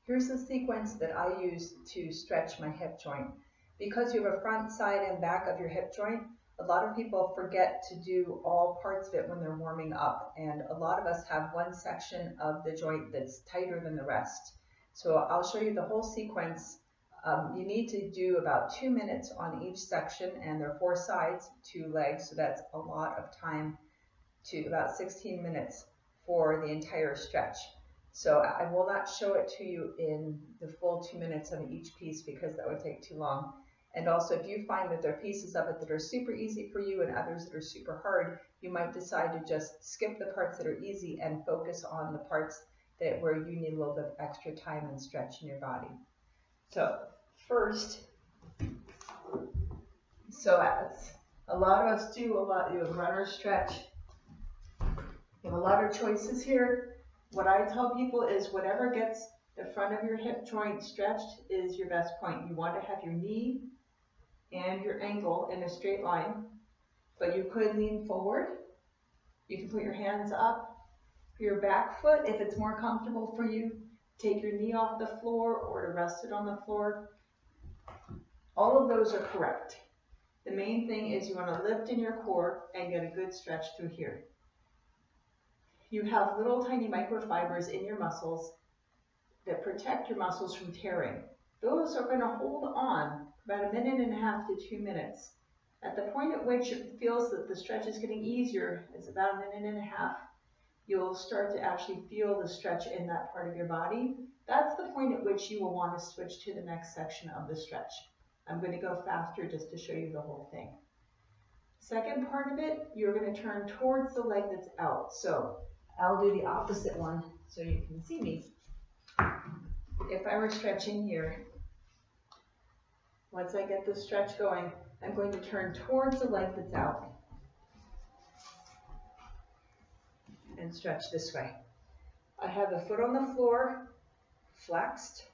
Here's the sequence that I use to stretch my hip joint. Because you have a front, side, and back of your hip joint, a lot of people forget to do all parts of it when they're warming up, and a lot of us have one section of the joint that's tighter than the rest. So I'll show you the whole sequence. You need to do about 2 minutes on each section, and there are 4 sides, 2 legs, so that's a lot of time, to about 16 minutes for the entire stretch. So I will not show it to you in the full 2 minutes of each piece because that would take too long. And also, if you find that there are pieces of it that are super easy for you and others that are super hard, you might decide to just skip the parts that are easy and focus on the parts that where you need a little bit of extra time and stretch in your body. So first, as a lot of us do, you have runner stretch. You have a lot of choices here. What I tell people is whatever gets the front of your hip joint stretched is your best point. You want to have your knee and your ankle in a straight line, but you could lean forward. You can put your hands up for your back foot if it's more comfortable for you. Take your knee off the floor or to rest it on the floor. All of those are correct. The main thing is you want to lift in your core and get a good stretch through here. You have little tiny microfibers in your muscles that protect your muscles from tearing. Those are going to hold on for about 1.5 to 2 minutes. At the point at which it feels that the stretch is getting easier, it's about 1.5 minutes, you'll start to actually feel the stretch in that part of your body. That's the point at which you will want to switch to the next section of the stretch. I'm going to go faster just to show you the whole thing. Second part of it, you're going to turn towards the leg that's out. So I'll do the opposite one so you can see me. If I were stretching here, once I get the stretch going, I'm going to turn towards the leg that's out and stretch this way. I have the foot on the floor, flexed.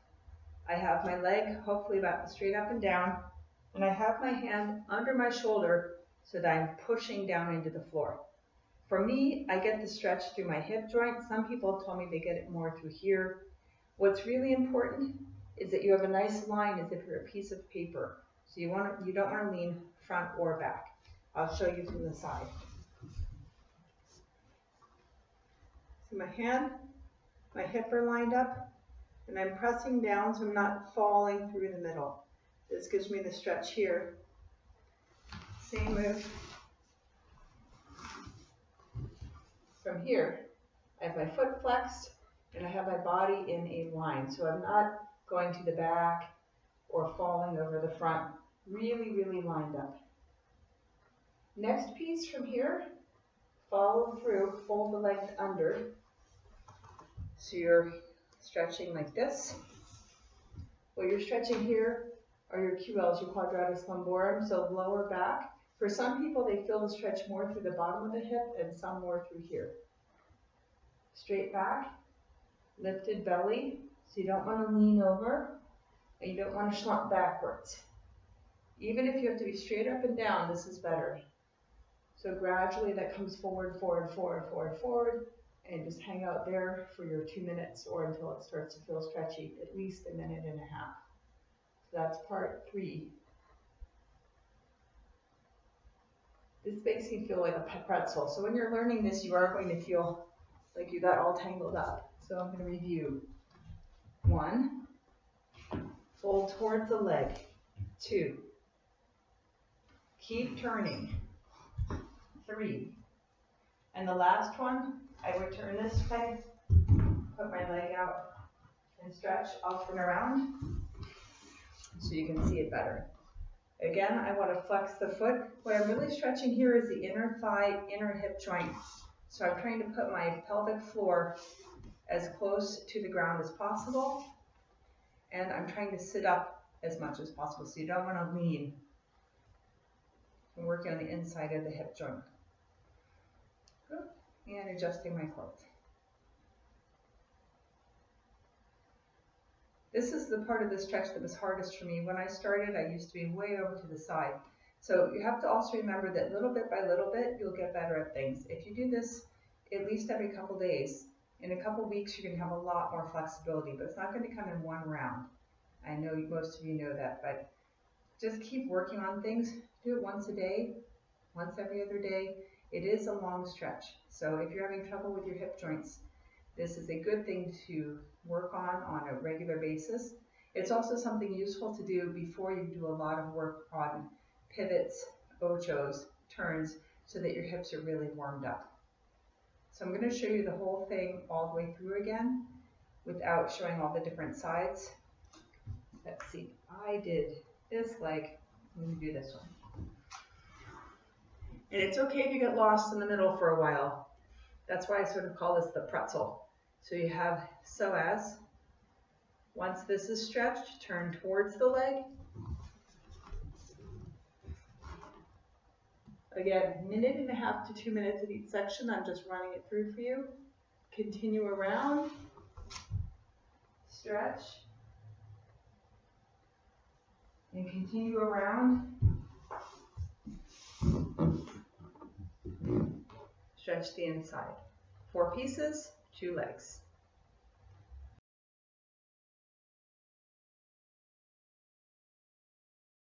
I have my leg hopefully about straight up and down, and I have my hand under my shoulder so that I'm pushing down into the floor. For me, I get the stretch through my hip joint. Some people told me they get it more through here. What's really important is that you have a nice line as if you're a piece of paper. So you don't want to lean front or back. I'll show you from the side. So my hand, my hip are lined up, and I'm pressing down so I'm not falling through the middle. This gives me the stretch here. Same move. From here, I have my foot flexed, and I have my body in a line. So I'm not going to the back or falling over the front. Really, really lined up. Next piece from here, follow through, fold the legs under. So you're stretching like this. What you're stretching here are your QLs, your quadratus lumborum, so lower back. For some people, they feel the stretch more through the bottom of the hip and some more through here. Straight back, lifted belly, so you don't want to lean over and you don't want to slump backwards. Even if you have to be straight up and down, this is better. So gradually that comes forward, forward, forward, forward, forward, and just hang out there for your 2 minutes or until it starts to feel stretchy, at least 1.5 minutes. So that's part 3. This makes you feel like a pretzel. So when you're learning this, you are going to feel like you got all tangled up. So I'm going to review. 1, fold towards the leg. 2, keep turning. 3, and the last one, I would turn this way, put my leg out and stretch, I'll turn around so you can see it better. Again, I want to flex the foot. What I'm really stretching here is the inner thigh, inner hip joint. So I'm trying to put my pelvic floor as close to the ground as possible, and I'm trying to sit up as much as possible, so you don't want to lean. I'm working on the inside of the hip joint. And adjusting my clothes. This is the part of the stretch that was hardest for me. When I started, I used to be way over to the side. So you have to also remember that little bit by little bit, you'll get better at things. If you do this at least every couple days, In a couple weeks, you're going to have a lot more flexibility, but it's not going to come in one round. I know most of you know that, but just keep working on things. Do it once a day, once every other day. It is a long stretch. So if you're having trouble with your hip joints, this is a good thing to work on a regular basis. It's also something useful to do before you do a lot of work on pivots, ochos, turns, so that your hips are really warmed up. So I'm going to show you the whole thing all the way through again without showing all the different sides. Let's see, I did this leg. I'm going to do this one. And it's okay if you get lost in the middle for a while. That's why I sort of call this the pretzel. So you have psoas. Once this is stretched, turn towards the leg. Again, 1.5 to 2 minutes at each section. I'm just running it through for you. Continue around. Stretch. And continue around. Stretch the inside. 4 pieces, 2 legs.